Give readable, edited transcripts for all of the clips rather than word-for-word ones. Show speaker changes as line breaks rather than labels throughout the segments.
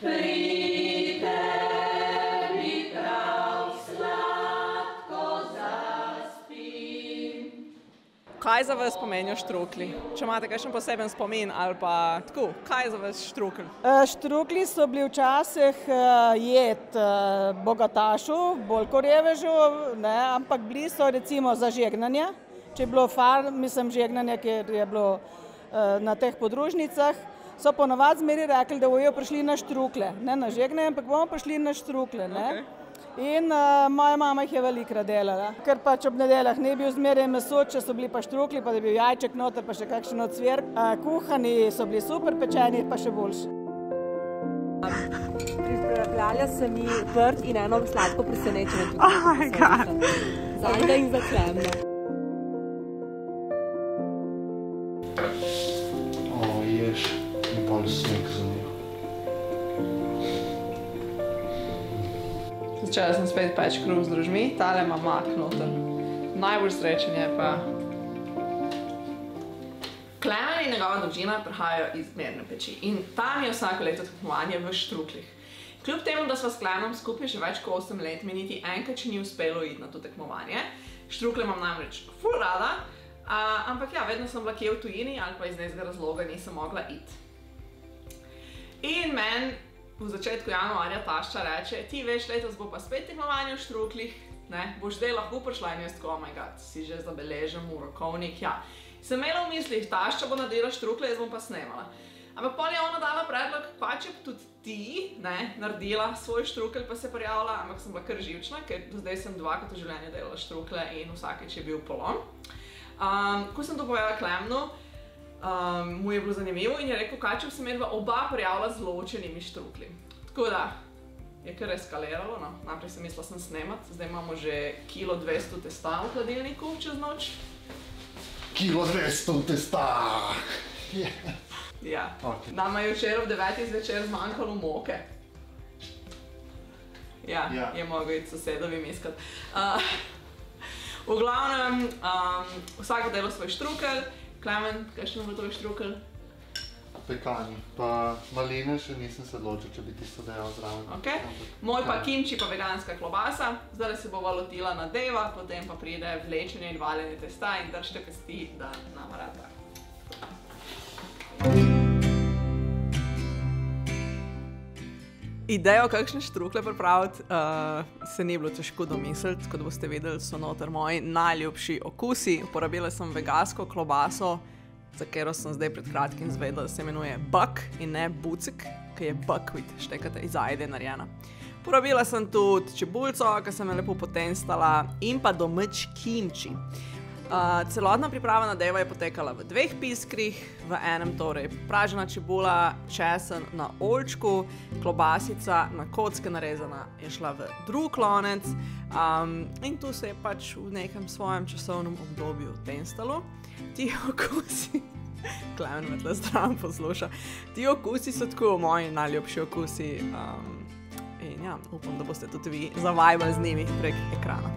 pri tebi prav sladko zaspim.
Kaj za vas pomenijo štruklji? Če imate kakšen poseben spomin ali pa tako, kaj za vas štrukelj?
Štruklji so bili včasih jed bogatašu, bolj kot revežu, ampak bili so recimo za žegnanje. Če je bilo žegnanje, ker je bilo na teh podružnicah, so ponovadi zmeri rekli, da bojo prišli na štrukle. Ne na žegnanje, ampak bomo prišli na štrukle.
Okay.
In moja mama jih je velikrat delala. Ker pač ob nedeljah ne bil zmeraj meso, če so bili pa štrukli, pa da je bil jajček noter, pa še kakšen ocvirk. Kuhani so bili super, pečeni pa še boljši.
Pripravljala sem ji vrt in eno sladko presenečenje.
Oh my God!
Zajda in za Klemna.
Ješ in pol sneg za njo.
Začela sem spet peč kruh z družmi, tale ima mak noter. Najbolj srečen je pa. Klemen in njegova družina prihajajo iz Mirne peči in tam je vsako leto tekmovanje v štruklih. Kljub temu, da sva s Klemenom skupaj že več kot 8 let, mi niti enkrat še ni uspelo iti na to tekmovanje. Štrukle imam namreč ful rada, ampak ja, vedno sem bila kje v tujini ali pa iz nekega razloga nisem mogla iti. In meni v začetku januarja tašča reče, ti veš, letos bo pa spet tekmovanje v štruklih, boš zdaj lahko prišla in jaz tako, oh my god, si že zabeležem v rokovnik, ja. Sem imela v mislih, tašča bo naredila štrukle, jaz bom pa snemala. Ampak pol je ona dala predlog, pa če bi tudi ti naredila svoj štrukelj pa se prijavila, ampak sem bila kar živčna, ker do zdaj sem dvakrat v življenju delala štrukle in vsakič je bil polom. Ko sem to povedala Klemnu, mu je bilo zanimivo in je rekel, kaj če bi se medva oba prijavila z ločenimi štrukli. Tako da je kar eskaliralo, no. Najprej sem mislila sem snemat, zdaj imamo že 200 kg testa v hladilniku čez noč.
200 kg testa!
Ja. Nama je včeraj ob 9. zvečer zmanjkalo moke. Ja, je mogel iti sosedovim iskat. V glavnem, vsak dela svoj štrukelj. Klemen, kakšen bo tvoj štrukelj?
Pekani, pa maline še nisem se odločil, če bi tisto dejal zraven.
Moj pa kimči pa veganska klobasa. Zdaj se bova lotila nadeva, potem pa pride vlečenje in valjenje testa in držite pesti, da nama rata. Idejo, kakšne štrukle pripraviti, se ni bilo težko domisliti. Kot boste videli, so noter moji najljubši okusi. Uporabila sem vegansko klobaso, za katero sem zdaj pred kratkim izvedela, da se imenuje buck in ne bucek, ki je buckwheat, štekate iz ajde narejena. Uporabila sem tudi čebulco, ki sem jo lepo potenstala, in pa domač kimči. Celotna priprava nadeva je potekala v 2 piskrih, v enem torej pražena čebula, česen na oljčku, klobasica na kocke narezana je šla v drug lonec in tu se je pač v nekem svojem časovnem obdobju tenstalo. Ti okusi, Klemen me tle stran posluša, ti okusi so tako moji najljubši okusi in ja, upam, da boste tudi vi zavajbali z njimi prek ekrana.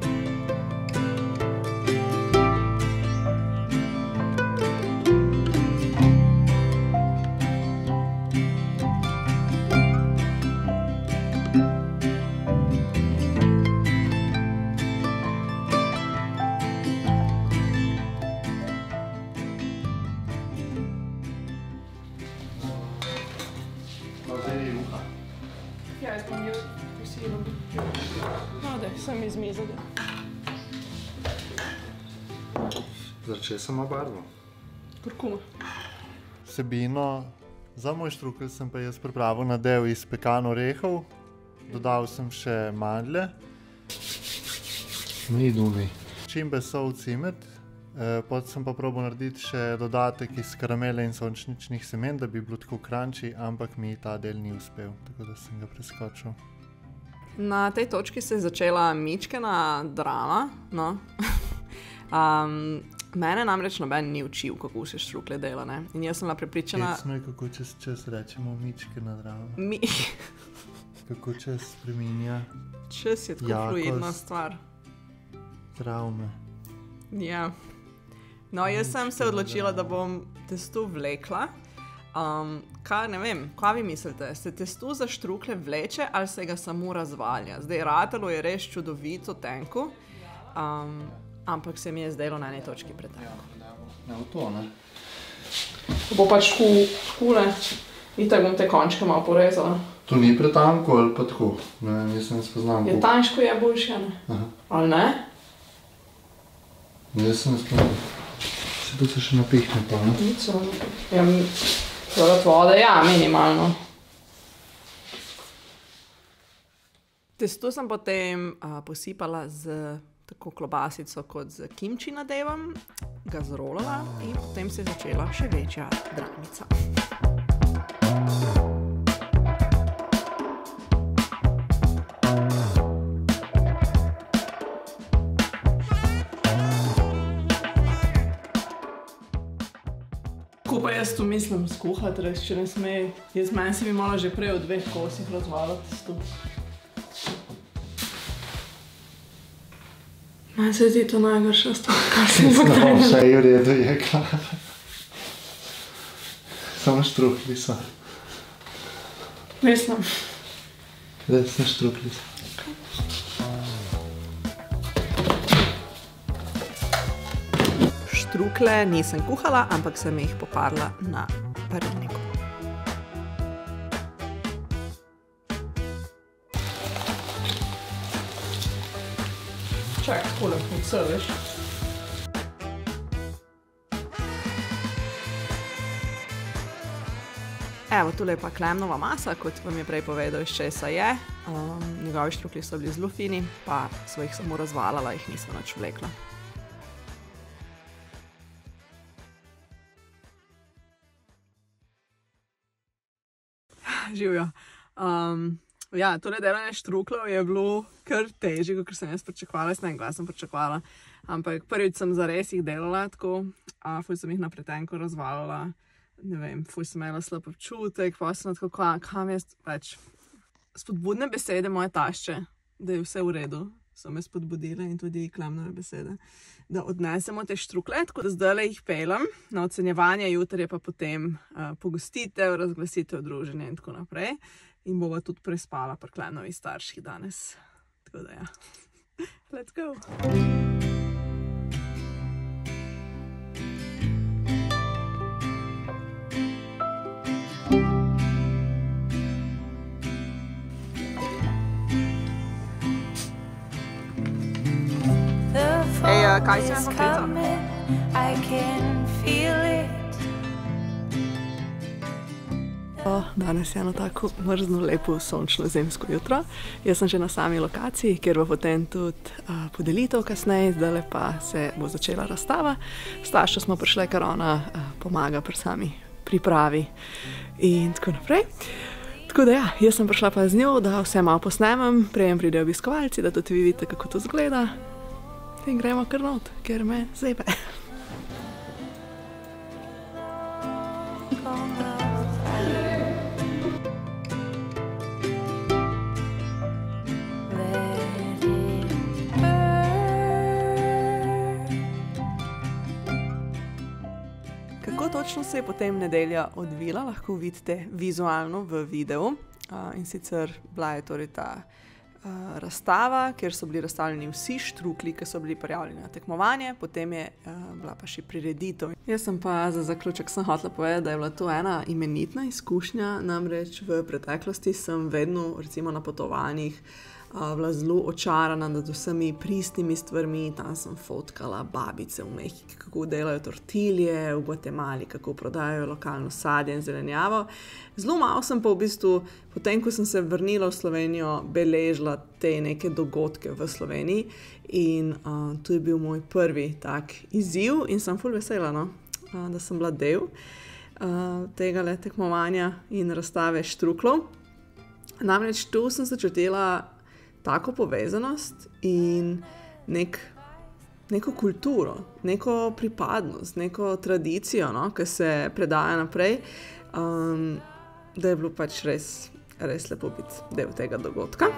Ja, jaz bom jo posilam. No, daj, sem izmizala.
Začel sem obarvo.
Kurkuma.
Vsebino za moj štrukelj sem pa jaz pripravil nadev iz pekan orehov. Dodal sem še mandlje. Ni dumi. Čimbe, sol, cimet. Potem sem pa probal narediti še dodatek iz karamele in sončničnih semen, da bi bilo tako crunchy, ampak mi ta del ni uspel, tako da sem ga preskočil.
Na tej točki se je začela mičkena drama, no. Mene namreč noben ni učil, kako se štrukle dela, ne. In jaz sem bila prepričana...
Hecno je, kako čez rečemo mičkena drama. Kako čez spreminja
Čez je tako fluidna stvar.
Travme.
Ja. No, jaz sem se odločila, da bom testo vlekla. Kaj ne vem, kaj vi mislite? Se testo za štrukle vleče ali se ga samo razvalja? Zdaj, ratalo je res čudovito tenko, ampak se mi je zdelo na eni točki pretenko.
Ne v to, ne?
To bo pač takole, itak bom te končke malo porezala.
To ni pretanko ali pa tako? Ne, nisem spoznal.
Je tanjško je boljše, ne?
Aha.
Ali ne?
Nisem spoznal. Se to se še napihne pa, ne?
Nič se ne. Ja, zaradi vode, ja, minimalno. Testo sem potem posipala z tako klobasico kot z kimči nadevom, ga zrolala in potem se je začela še večja dramica. Ko pa jaz to mislim skuhati, res, če ne sme, meni se bi malo že prej v 2 kosih razvala testo. Meni se zdi to najgorša stvar, kar sem pogledala.
Vse je v redu, je klar. Samo štruhli so.
Mislim.
Res ne štruhli so.
Štrukle nisem kuhala, ampak sem jih poparila na parilniku. Čakaj, takole vse, veš. Evo, tule je pa klemnova masa, kot vam je prej povedal, iz česa je. Njegovi štrukli so bili zelo fini, pa so jih samo razvalala, jih nisem nič vlekla. Živjo. Ja, tole delanje štruklov je bilo kar težje, kot sem jaz pričakovala. Jaz ne vem, kaj sem pričakovala. Ampak prvič sem zares jih delala tako, ful sem jih na pretenko razvalila. Ne vem, ful sem imela slab občutek, pa sem tako, kam jaz več. Spodbudne besede moje tašče, da je vse v redu, so me spodbudile in tudi klemnove besede, da odnesemo te štrukle, tako da zdajle jih pelem na ocenjevanje, jutri je pa potem pogostitev, razglasitev, druženje in tako naprej. In bova tudi prespala pri klemnovih starših danes. Tako da ja, let's go! Kaj se vam klica? Danes je eno tako mrzno, lepo, sončno zimsko jutro. Jaz sem že na sami lokaciji, kjer bo potem tudi podelitev kasneje, zdajle pa se bo začela razstava. S taščo smo prišli, ker ona pomaga pri sami pripravi in tako naprej. Tako da ja, jaz sem prišla pa z njo, da vse malo posnemem, prejem pridejo obiskovalci, da tudi vi vidite, kako to zgleda. In gremo kar not, ker me zebe. Kako točno se je potem nedelja odvila, lahko vidite vizualno v videu. In sicer bila je torej ta razstava, kjer so bili razstavljeni vsi štrukli, ki so bili prijavljeni na tekmovanje, potem je bila pa še prireditev. Jaz sem pa za zaključek sem hotela povedati, da je bila to ena imenitna izkušnja, namreč v preteklosti sem vedno, recimo na potovanjih, bila zelo očarana nad vsemi pristnimi stvarmi. Tam sem fotkala babice v Mehiki, kako delajo tortilje, v Gvatemali, kako prodajajo lokalno sadje in zelenjavo. Zelo malo sem pa v bistvu, potem ko sem se vrnila v Slovenijo, beležila te neke dogodke v Sloveniji in to je bil moj prvi tak izziv in sem ful vesela, no, da sem bila del tegale tekmovanja in razstave štruklov. Namreč tu sem začutila tako povezanost in neko kulturo, neko pripadnost, neko tradicijo, no, ki se predaja naprej, da je bilo pač res lepo biti del tega dogodka.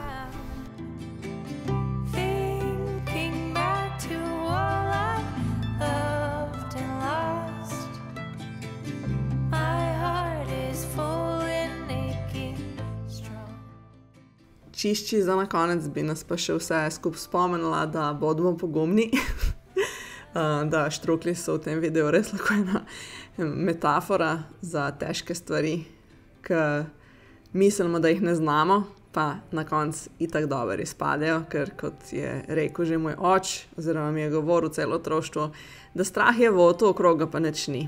čišči za na konec bi nas pa še vse skupaj spomnila, da bodimo pogumni, da štruklji so v tem videu res lahko ena metafora za težke stvari, ki mislimo, da jih ne znamo, pa na koncu itak dobro izpadejo, ker kot je rekel že moj oč, oziroma mi je govoril celo otroštvo, da strah je voto, okrog ga pa nič ni.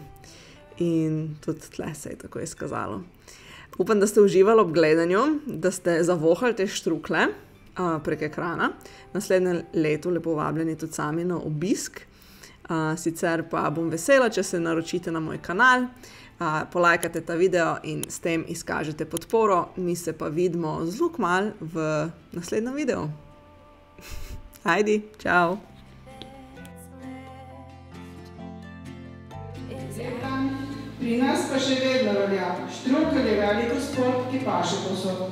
In tudi tle se je tako izkazalo. Upam, da ste uživali ob gledanju, da ste zavohali te štrukle prek ekrana. Naslednje leto lepo vabljeni tudi sami na obisk. Sicer pa bom vesela, če se naročite na moj kanal, polajkate ta video in s tem izkažete podporo. Mi se pa vidimo zelo kmalu v naslednjem videu. Ajdi, čau!
Pri nas pa še vedno velja, štrukelj je velik sport, ki paše povsod.